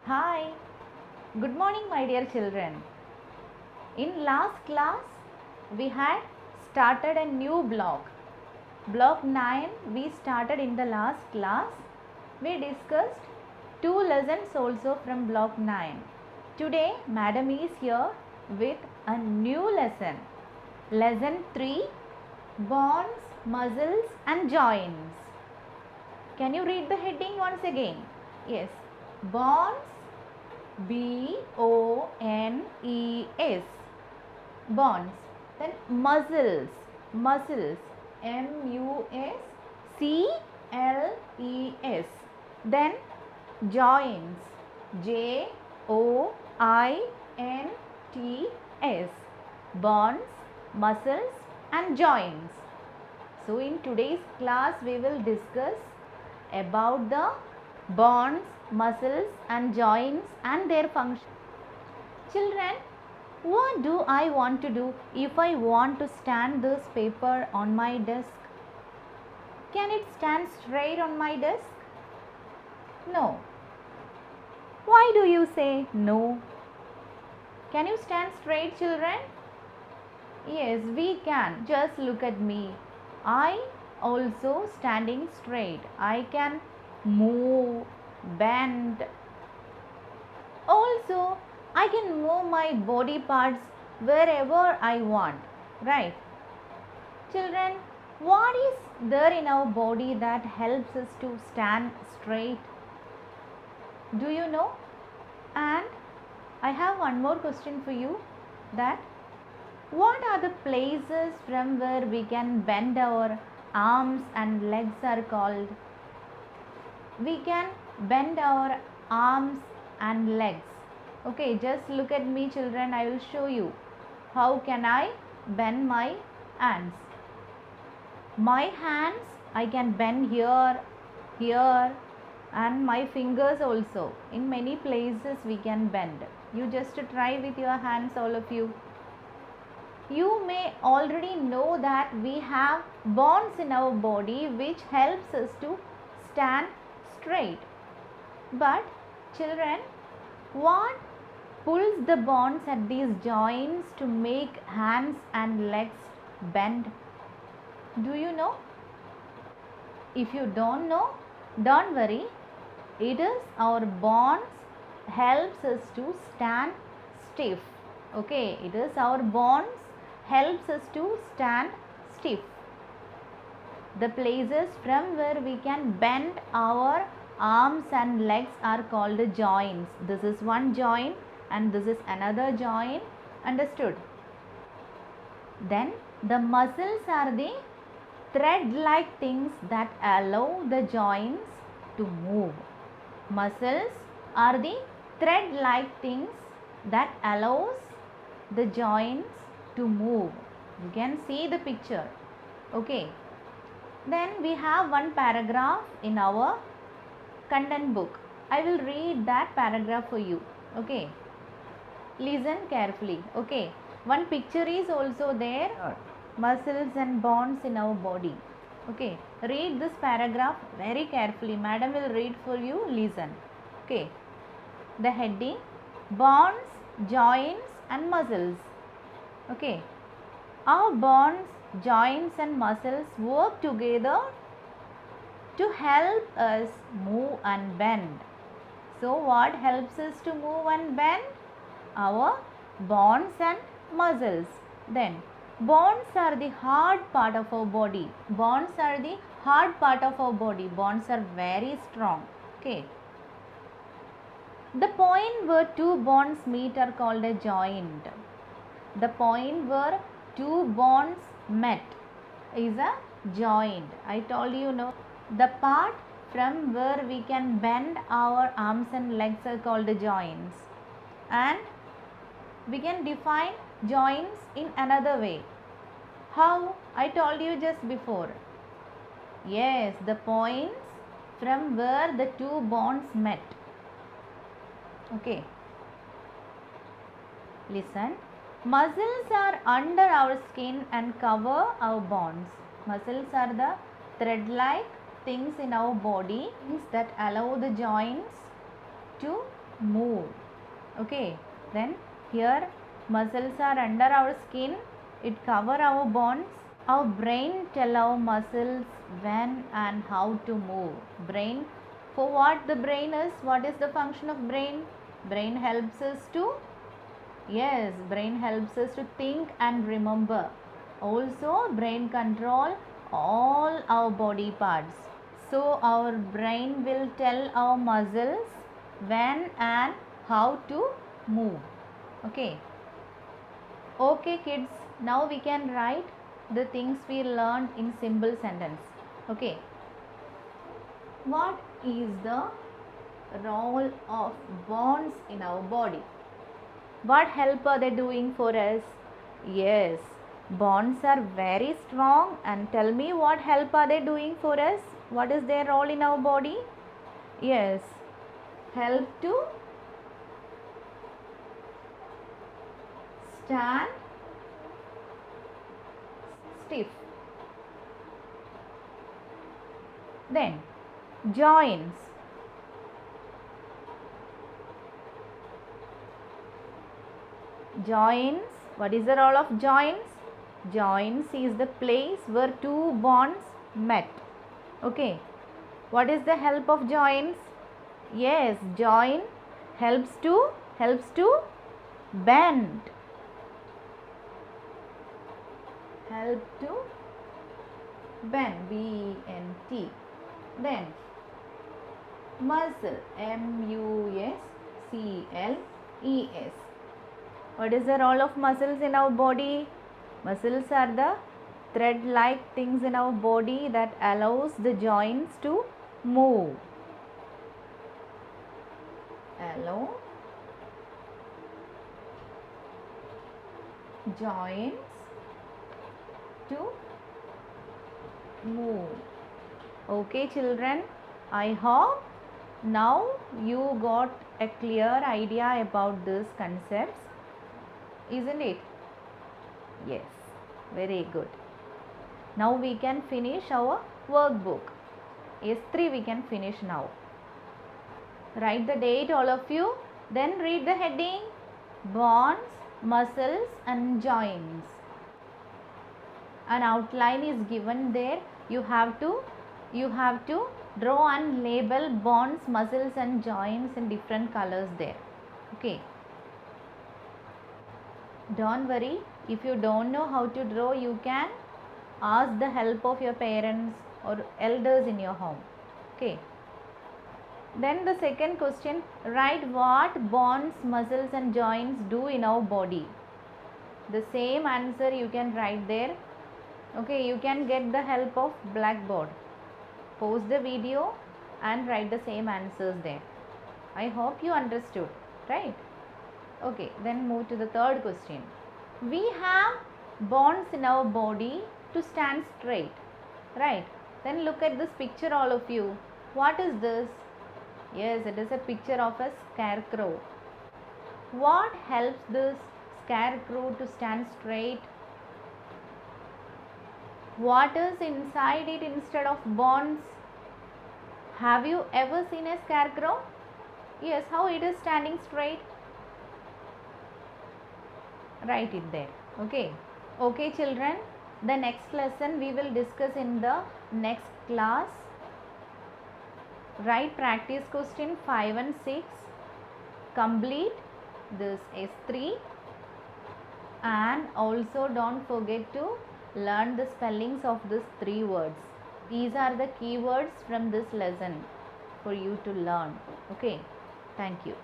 Hi, good morning, my dear children. In last class, we had started a new block. Block 9 we started in the last class. We discussed two lessons also from block 9. Today, madam is here with a new lesson. Lesson 3, bones, muscles and joints. Can you read the heading once again? Yes, bones, B-O-N-E-S, bones. Then muscles, M-U-S-C-L-E-S. Then joints, J-O-I-N-T-S, bones, muscles and joints. So in today's class we will discuss about the bones, muscles and joints and their function. Children, what do I want to do if I want to stand this paper on my desk? Can it stand straight on my desk? No. Why do you say no? Can you stand straight, children? Yes, we can. Just look at me. I also standing straight. I can move, bend. Also, I can move my body parts wherever I want. Right? Children, what is there in our body that helps us to stand straight? Do you know? And I have one more question for you, that what are the places from where we can bend our arms and legs are called? We can bend our arms and legs. Okay, just look at me, children. I will show you how can I bend my hands. My hands I can bend here, here and my fingers also. In many places we can bend. You just try with your hands, all of you. You may already know that we have bones in our body which helps us to stand straight. But children, what pulls the bones at these joints to make hands and legs bend? Do you know? If you don't know, don't worry. It is our bones helps us to stand stiff. Okay, it is our bones helps us to stand stiff. The places from where we can bend our arms and legs are called joints. This is one joint and this is another joint. Understood? Then the muscles are the thread-like things that allow the joints to move. Muscles are the thread-like things that allows the joints to move. You can see the picture. Okay. Then we have one paragraph in our content book. I will read that paragraph for you. Okay. Listen carefully. Okay. One picture is also there. Muscles and bones in our body. Okay. Read this paragraph very carefully. Madam will read for you. Listen. Okay. The heading: bones, joints and muscles. Okay. Our bones, joints and muscles work together to help us move and bend. So what helps us to move and bend? Our bones and muscles. Then bones are the hard part of our body. Bones are the hard part of our body. Bones are very strong. Okay. The point where two bones meet are called a joint. The point where two bones met is a joint. I told you, no. The part from where we can bend our arms and legs are called joints. And we can define joints in another way. How? I told you just before. Yes, the points from where the two bones met. Okay. Listen. Muscles are under our skin and cover our bones. Muscles are the thread-like things in our body that allow the joints to move. Okay, then here muscles are under our skin, it cover our bones. Our brain tell our muscles when and how to move. Brain, for what the brain is, what is the function of brain? Brain helps us to, yes, brain helps us to think and remember. Also brain control all our body parts. So our brain will tell our muscles when and how to move. Okay. Okay kids, now we can write the things we learned in simple sentence. Okay. What is the role of bones in our body? What help are they doing for us? Yes, bonds are very strong, and tell me what help are they doing for us? What is their role in our body? Yes, help to stand stiff. Then joints. Joints, what is the role of joints? Joints is the place where two bonds met. Okay, what is the help of joints? Yes, join helps to bend. Help to bend, B-E-N-T. Then muscle, M-U-S-C-L-E-S. What is the role of muscles in our body? Muscles are the thread-like things in our body that allows the joints to move. Allow joints to move. Okay children, I hope now you got a clear idea about these concepts, isn't it? Yes, very good. Now we can finish our workbook. S3 we can finish now. Write the date all of you, then read the heading, bones, muscles and joints. An outline is given there. You have to draw and label bones, muscles and joints in different colors there. Okay. Don't worry, if you don't know how to draw, you can ask the help of your parents or elders in your home. Okay. Then the second question, write what bones, muscles and joints do in our body. The same answer you can write there. Okay, you can get the help of blackboard. Pause the video and write the same answers there. I hope you understood, right? Okay, then move to the third question. We have bones in our body to stand straight, right? Then look at this picture all of you. What is this? Yes, it is a picture of a scarecrow. What helps this scarecrow to stand straight? What is inside it instead of bones? Have you ever seen a scarecrow? Yes, how it is standing straight? Write it there. Okay. Okay children, the next lesson we will discuss in the next class. Write practice question 5 and 6. Complete this S3 and also don't forget to learn the spellings of these 3 words. These are the key words from this lesson for you to learn. Okay. Thank you.